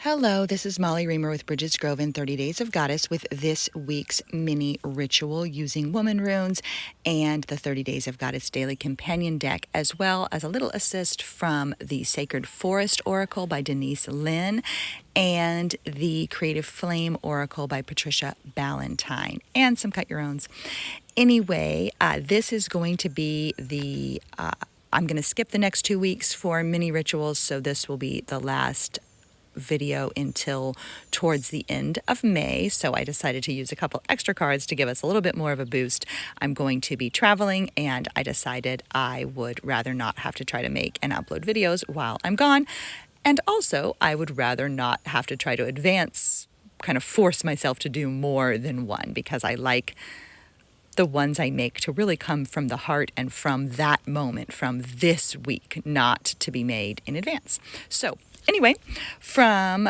Hello, this is Molly Reamer with Bridges Grove in 30 Days of Goddess with this week's mini ritual using Womanrunes and the 30 Days of Goddess Daily Companion deck, as well as a little assist from the Sacred Forest Oracle by Denise Linn and the Creative Flame Oracle by Patricia Ballentine, and some cut your owns. Anyway, this is going to be I'm going to skip the next 2 weeks for mini rituals, so this will be the last video until towards the end of May. So I decided to use a couple extra cards to give us a little bit more of a boost. I'm going to be traveling, and I decided I would rather not have to try to make and upload videos while I'm gone. And also, I would rather not have to try to kind of force myself to do more than one, because I like the ones I make to really come from the heart and from that moment, from this week, not to be made in advance. So anyway, from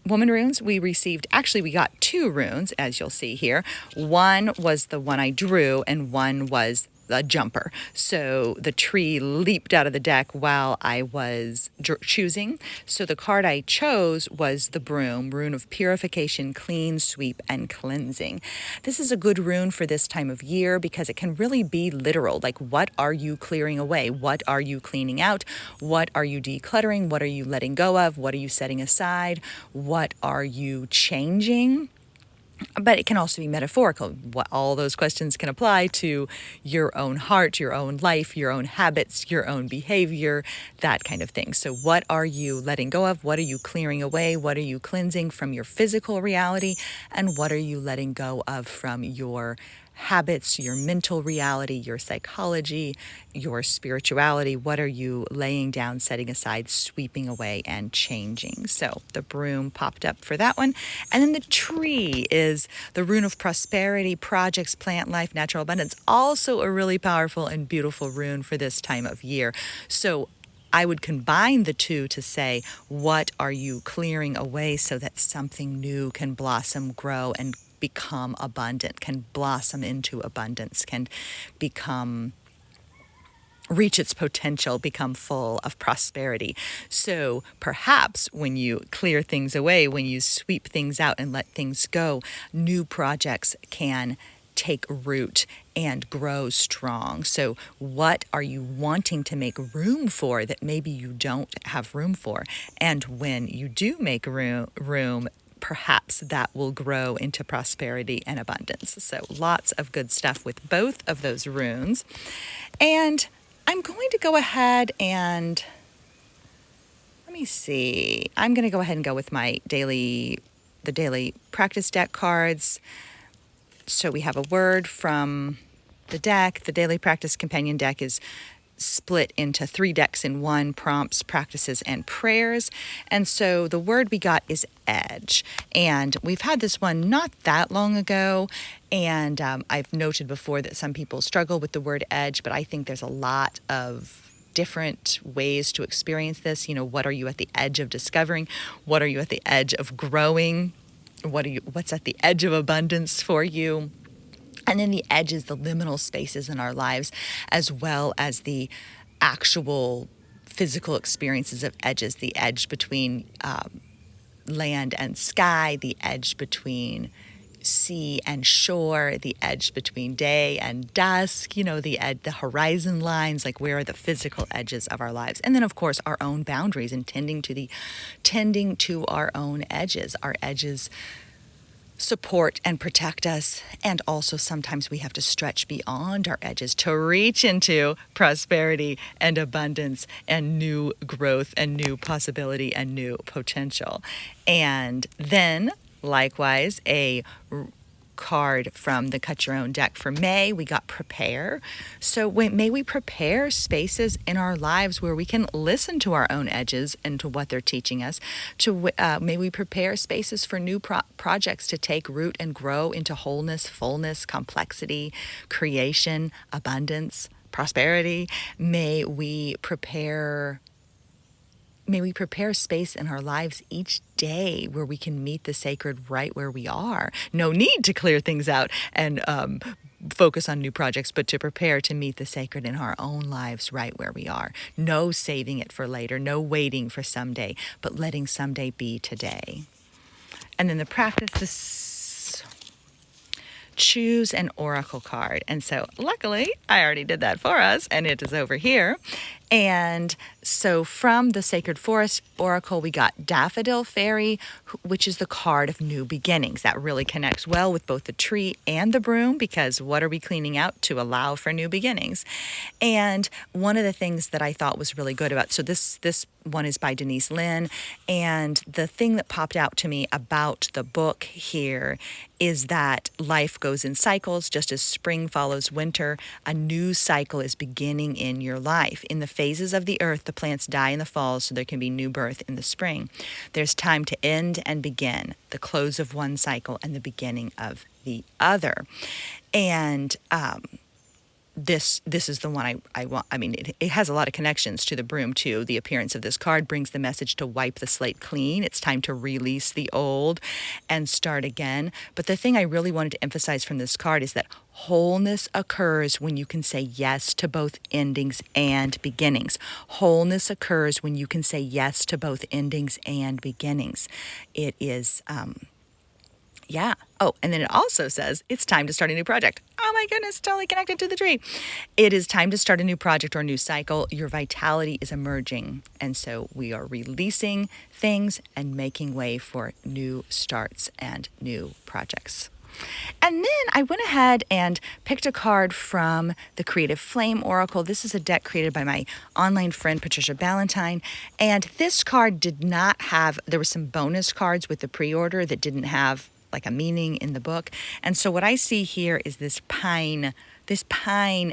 Womanrunes, we got 2 runes, as you'll see here. One was the one I drew, and one was a jumper. So the tree leaped out of the deck while I was choosing. So the card I chose was the Broom, rune of purification, clean, sweep, and cleansing. This is a good rune for this time of year because it can really be literal. Like, what are you clearing away? What are you cleaning out? What are you decluttering? What are you letting go of? What are you setting aside? What are you changing? But it can also be metaphorical. All those questions can apply to your own heart, your own life, your own habits, your own behavior, that kind of thing. So what are you letting go of? What are you clearing away? What are you cleansing from your physical reality? And what are you letting go of from your habits, your mental reality, your psychology, your spirituality? What are you laying down, setting aside, sweeping away, and changing? So the broom popped up for that one. And then the tree is the rune of prosperity, projects, plant life, natural abundance. Also a really powerful and beautiful rune for this time of year. So I would combine the two to say, what are you clearing away so that something new can blossom, grow, and become abundant, can blossom into abundance, can reach its potential, become full of prosperity. So perhaps when you clear things away, when you sweep things out and let things go, new projects can take root and grow strong. So what are you wanting to make room for that maybe you don't have room for? And when you do make room, perhaps that will grow into prosperity and abundance. So lots of good stuff with both of those runes. And I'm going to go ahead and, let me see, I'm going to go ahead and go with the daily practice deck cards. So we have a word from the deck. The daily practice companion deck is split into 3 decks in one: prompts, practices, and prayers. And so the word we got is edge. And we've had this one not that long ago. And I've noted before that some people struggle with the word edge, but I think there's a lot of different ways to experience this. You know, what are you at the edge of discovering? What are you at the edge of growing? What's at the edge of abundance for you? And then the edge is the liminal spaces in our lives, as well as the actual physical experiences of edges, the edge between land and sky, the edge between sea and shore, the edge between day and dusk, the horizon lines, like where are the physical edges of our lives. And then, of course, our own boundaries and tending to our own edges. Our edges support and protect us, and also sometimes we have to stretch beyond our edges to reach into prosperity and abundance and new growth and new possibility and new potential. And then likewise, a card from the Cut Your Own deck for May, we got prepare. So may we prepare spaces in our lives where we can listen to our own edges and to what they're teaching us. May we prepare spaces for new projects to take root and grow into wholeness, fullness, complexity, creation, abundance, prosperity. May we prepare space in our lives each day where we can meet the sacred right where we are. No need to clear things out and focus on new projects, but to prepare to meet the sacred in our own lives right where we are. No saving it for later, no waiting for someday, but letting someday be today. And then the practice is choose an oracle card. And so luckily I already did that for us, and it is over here. And so from the Sacred Forest Oracle, we got Daffodil Fairy, which is the card of new beginnings. That really connects well with both the tree and the broom, because what are we cleaning out? To allow for new beginnings. And one of the things that I thought was really good about, so this one is by Denise Linn, and the thing that popped out to me about the book here is that life goes in cycles. Just as spring follows winter, a new cycle is beginning in your life. In the phases of the earth, the plants die in the fall, so there can be new birth in the spring. There's time to end and begin, the close of one cycle and the beginning of the other. And this is the one I want. I mean, it has a lot of connections to the broom too. The appearance of this card brings the message to wipe the slate clean. It's time to release the old and start again. But the thing I really wanted to emphasize from this card is that wholeness occurs when you can say yes to both endings and beginnings. Wholeness occurs when you can say yes to both endings and beginnings. It is yeah. Oh, and then it also says it's time to start a new project. Oh my goodness, totally connected to the tree. It is time to start a new project or a new cycle. Your vitality is emerging. And so we are releasing things and making way for new starts and new projects. And then I went ahead and picked a card from the Creative Flame Oracle. This is a deck created by my online friend, Patricia Ballentine. And this card did not have, there were some bonus cards with the pre-order that didn't have like a meaning in the book. And so what I see here is this pine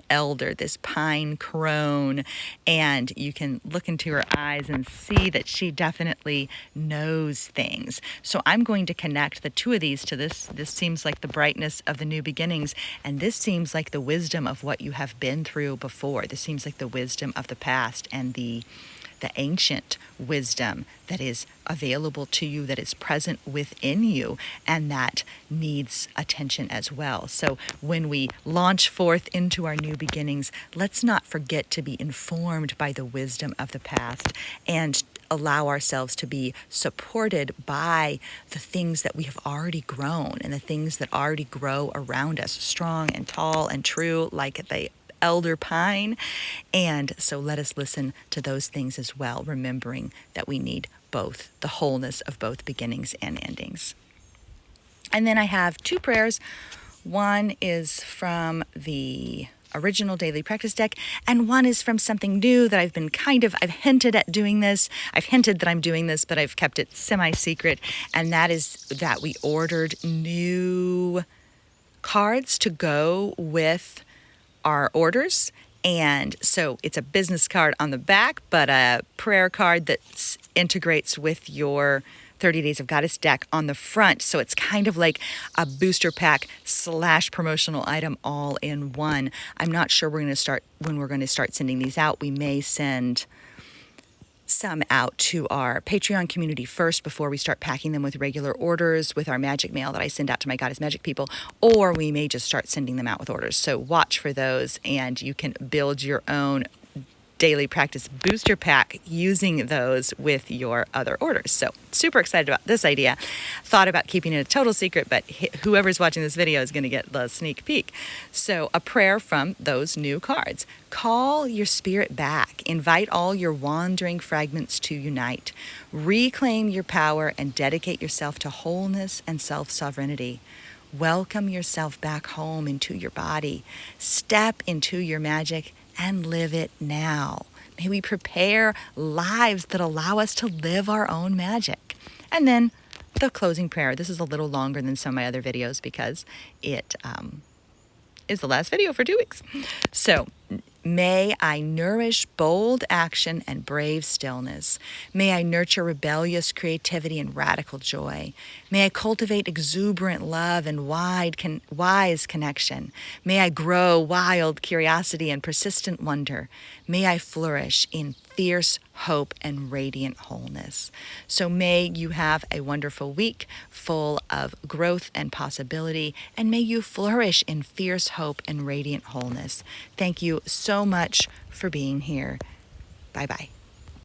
elder, this pine crone, and you can look into her eyes and see that she definitely knows things. So I'm going to connect the two of these to this. This seems like the brightness of the new beginnings, and this seems like the wisdom of what you have been through before. This seems like the wisdom of the past and the ancient wisdom that is available to you, that is present within you, and that needs attention as well. So when we launch forth into our new beginnings, let's not forget to be informed by the wisdom of the past and allow ourselves to be supported by the things that we have already grown and the things that already grow around us, strong and tall and true, like the elder pine. And so let us listen to those things as well, remembering that we need both, the wholeness of both beginnings and endings. And then I have two prayers. One is from the original daily practice deck, and one is from something new that I've hinted at doing this. I've hinted that I'm doing this, but I've kept it semi-secret. And that is that we ordered new cards to go with our orders. And so it's a business card on the back, but a prayer card that integrates with your 30 Days of Goddess deck on the front. So it's kind of like a booster pack / promotional item all in one. I'm not sure when we're going to start sending these out. We may send some out to our Patreon community first before we start packing them with regular orders with our magic mail that I send out to my Goddess Magic people, or we may just start sending them out with orders. So watch for those, and you can build your own daily practice booster pack using those with your other orders. So super excited about this idea. Thought about keeping it a total secret, but whoever's watching this video is going to get the sneak peek. So a prayer from those new cards. Call your spirit back. Invite all your wandering fragments to unite. Reclaim your power and dedicate yourself to wholeness and self-sovereignty. Welcome yourself back home into your body. Step into your magic and live it now. May we prepare lives that allow us to live our own magic. And then the closing prayer. This is a little longer than some of my other videos because it is the last video for 2 weeks. So May I nourish bold action and brave stillness. May I nurture rebellious creativity and radical joy. May I cultivate exuberant love and wise connection. May I grow wild curiosity and persistent wonder. May I flourish in fierce hope and radiant wholeness. So may you have a wonderful week full of growth and possibility, and may you flourish in fierce hope and radiant wholeness. Thank you so much for being here. Bye-bye.